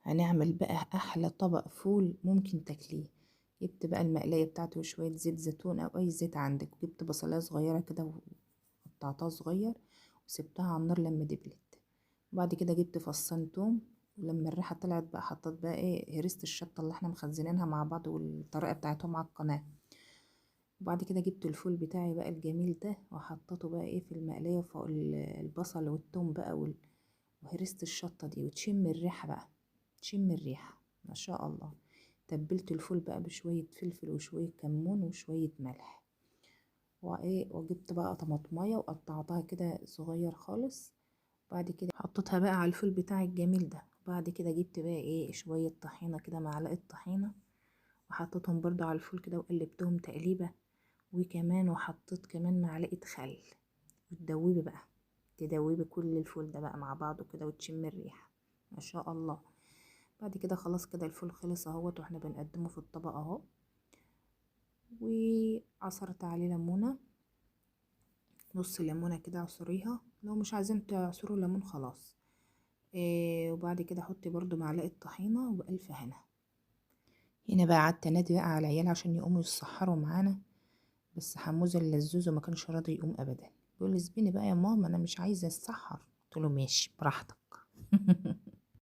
هنعمل بقى احلى طبق فول ممكن تاكليه. جبت بقى المقلايه بتاعته وشويه زيت زيتون او اي زيت عندك، وجبت بصلايه صغيره كده وقطعتها صغير وسبتها على النار لما دبلت. وبعد كده جبت فصان توم، ولما الريحه طلعت بقى حطيت بقى هرست الشطه اللي احنا مخزنينها مع بعض والطريقه بتاعتهم على القناه. وبعد كده جبت الفول بتاعي بقى الجميل ده وحطيته بقى في المقلايه فوق البصل والثوم بقى وهرست الشطه دي، وتشم الريحه بقى، تشم الريحه ما شاء الله. تبلت الفول بقى بشويه فلفل وشويه كمون وشويه ملح، وجبت بقى طماطمايه وقطعتها كده صغير خالص. بعد كده حطيتها بقى على الفول بتاعي الجميل ده. وبعد كده جبت بقى شويه طحينه كده، معلقه طحينه، وحطيتهم برضو على الفول كده وقلبتهم تقليبه. وكمان وحطيت كمان معلقه خل، وتدوبي بقى، تدوبي كل الفول ده بقى مع بعضه كده وتشم الريحه ما شاء الله. بعد كده خلاص كده الفول خلص اهوت، واحنا بنقدمه في الطبق اهو. وعصرت عليه ليمونه، نص ليمونه كده اعصريها، لو مش عايزين تعصروا ليمون خلاص. وبعد كده حطي برضو معلقه طحينه والف هنا. هنا بقى قعدت انادي بقى على العيال عشان يقوموا يسحروا معانا، بس حموزه اللزوزه ما كانش راضي يقوم ابدا. بيقول لي سيبيني بقى يا ماما انا مش عايزه اتسحر. قلت له ماشي براحتك.